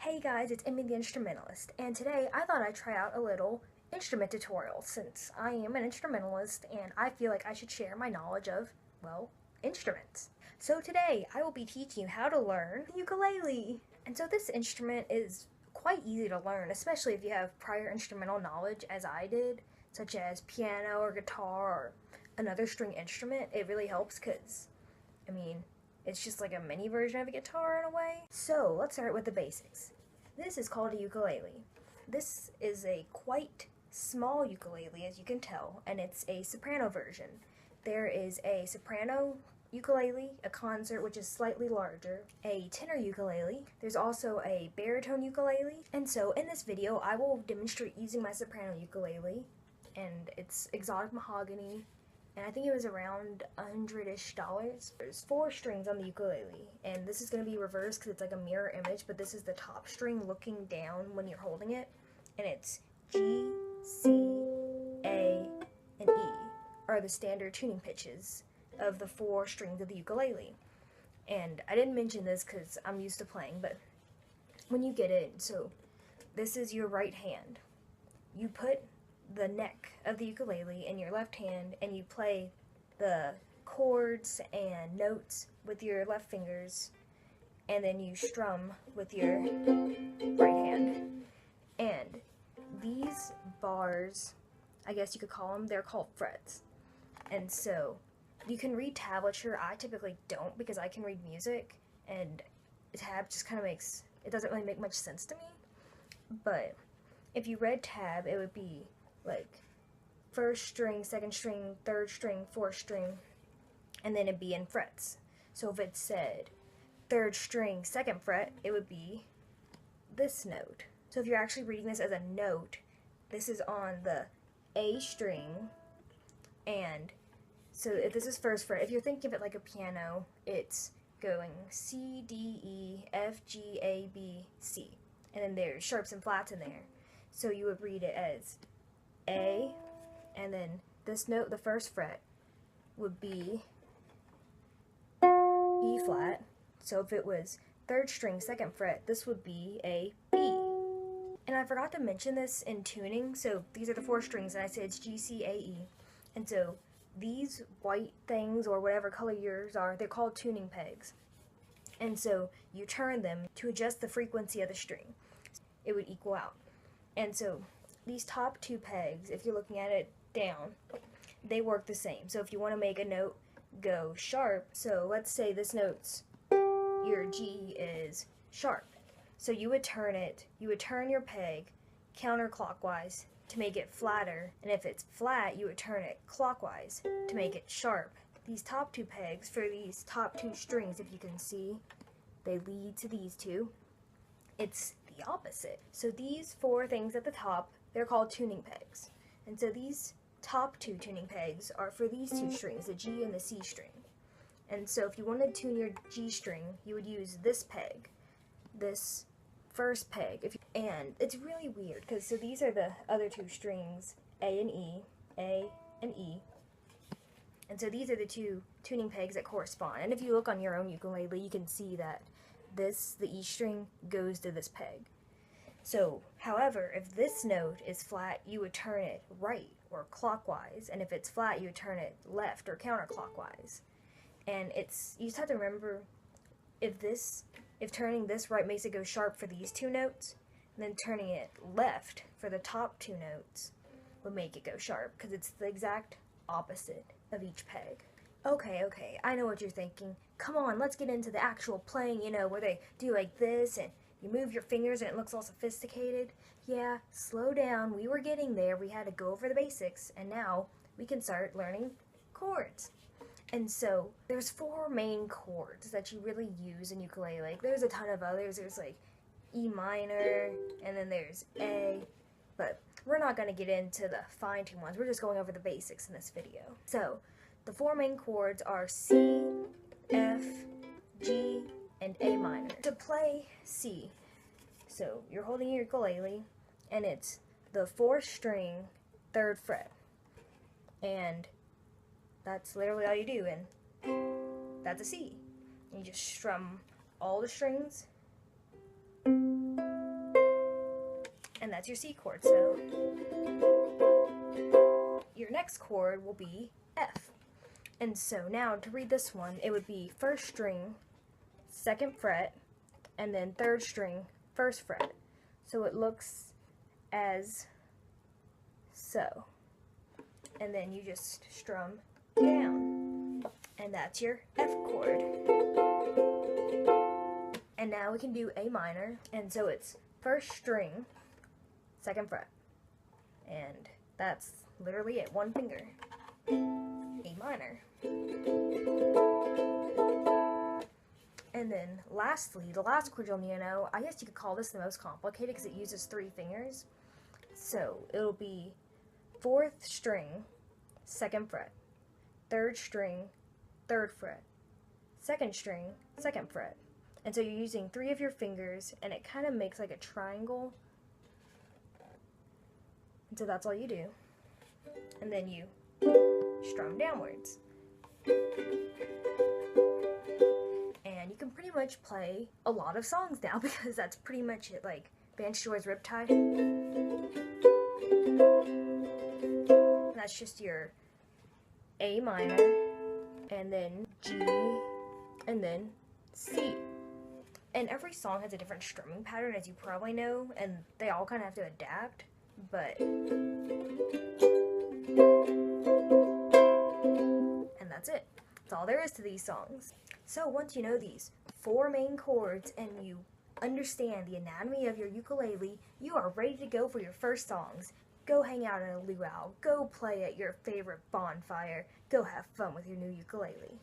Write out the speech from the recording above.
Hey guys, it's Emmy the Instrumentalist, and today I thought I'd try out a little instrument tutorial since I am an instrumentalist and I feel like I should share my knowledge of, well, instruments. So today I will be teaching you how to learn the ukulele. And so this instrument is quite easy to learn, especially if you have prior instrumental knowledge as I did, such as piano or guitar or another string instrument. It really helps because, it's just like a mini version of a guitar in a way. So let's start with the basics. This is called a ukulele. This is a quite small ukulele, as you can tell, and it's a soprano version. There is a soprano ukulele, a concert, which is slightly larger, a tenor ukulele. There's also a baritone ukulele. And so in this video, I will demonstrate using my soprano ukulele, and it's exotic mahogany, and I think it was around $100-ish. There's 4 strings on the ukulele, and this is going to be reversed because it's like a mirror image, but this is the top string looking down when you're holding it, and it's G, C, A, and E are the standard tuning pitches of the 4 strings of the ukulele. And I didn't mention this because I'm used to playing, but when you get it, so this is your right hand. You put the neck of the ukulele in your left hand and you play the chords and notes with your left fingers, and then you strum with your right hand. And these bars, I guess you could call them, they're called frets. And so you can read tablature. I typically don't because I can read music, and tab just kind of it doesn't really make much sense to me. But if you read tab, it would be like 1st string, 2nd string, 3rd string, 4th string, and then it'd be in frets. So if it said 3rd string, 2nd fret, it would be this note. So if you're actually reading this as a note, this is on the A string, and so if this is 1st fret, if you're thinking of it like a piano, it's going C, D, E, F, G, A, B, C, and then there's sharps and flats in there. So you would read it as A, and then this note, the 1st fret, would be E flat. So if it was 3rd string, 2nd fret, this would be a B. And I forgot to mention this in tuning, so these are the 4 strings, and I said it's G, C, A, E. And so these white things, or whatever color yours are, they're called tuning pegs. And so you turn them to adjust the frequency of the string. It would equal out. And so these top 2 pegs, if you're looking at it down, they work the same. So if you want to make a note go sharp, so let's say this note's, your G is sharp. So you would turn your peg counterclockwise to make it flatter, and if it's flat, you would turn it clockwise to make it sharp. These top 2 pegs, for these top 2 strings, if you can see, they lead to these 2. It's the opposite. So these 4 things at the top, they're called tuning pegs. And so these top 2 tuning pegs are for these 2 strings, the G and the C string. And so if you wanted to tune your G string, you would use this peg, this 1st peg. And it's really weird because so these are the other 2 strings, A and E, A and E. And so these are the 2 tuning pegs that correspond. And if you look on your own ukulele, you can see that the E string goes to this peg. So, however, if this note is flat, you would turn it right or clockwise, and if it's flat, you would turn it left or counterclockwise. And you just have to remember, if turning this right makes it go sharp for these 2 notes, and then turning it left for the top 2 notes would make it go sharp, because it's the exact opposite of each peg. Okay, I know what you're thinking. Come on, let's get into the actual playing, where they do like this, and you move your fingers and it looks all sophisticated. Yeah, slow down, we were getting there, we had to go over the basics, and now we can start learning chords. And so, there's 4 main chords that you really use in ukulele. Like, there's a ton of others, there's like E minor, and then there's A, but we're not going to get into the fine-tuned ones, we're just going over the basics in this video. So, the 4 main chords are C, F, G, and A minor. To play C, so you're holding your ukulele, and it's the 4th string, 3rd fret, and that's literally all you do, and that's a C. And you just strum all the strings that's your C chord. So your next chord will be F. And so now to read this one, it would be first string, second fret, and then third string, first fret. So it looks as so. And then you just strum down. And that's your F chord. And now we can do A minor. And so it's first string, second fret. And that's literally it, one finger. A minor. And then lastly, the last chord you'll need to know, I guess you could call this the most complicated because it uses 3 fingers. So it'll be fourth string, second fret, third string, third fret, second string, second fret. And so you're using 3 of your fingers, and it kind of makes like a triangle. And so that's all you do. And then you strum downwards. And you can pretty much play a lot of songs now because that's pretty much it, like Band Shore's Riptide. And that's just your A minor, and then G, and then C. And every song has a different strumming pattern, as you probably know, and they all kind of have to adapt, but... And that's it. That's all there is to these songs. So once you know these 4 main chords and you understand the anatomy of your ukulele, you are ready to go for your first songs. Go hang out in a luau, go play at your favorite bonfire, go have fun with your new ukulele.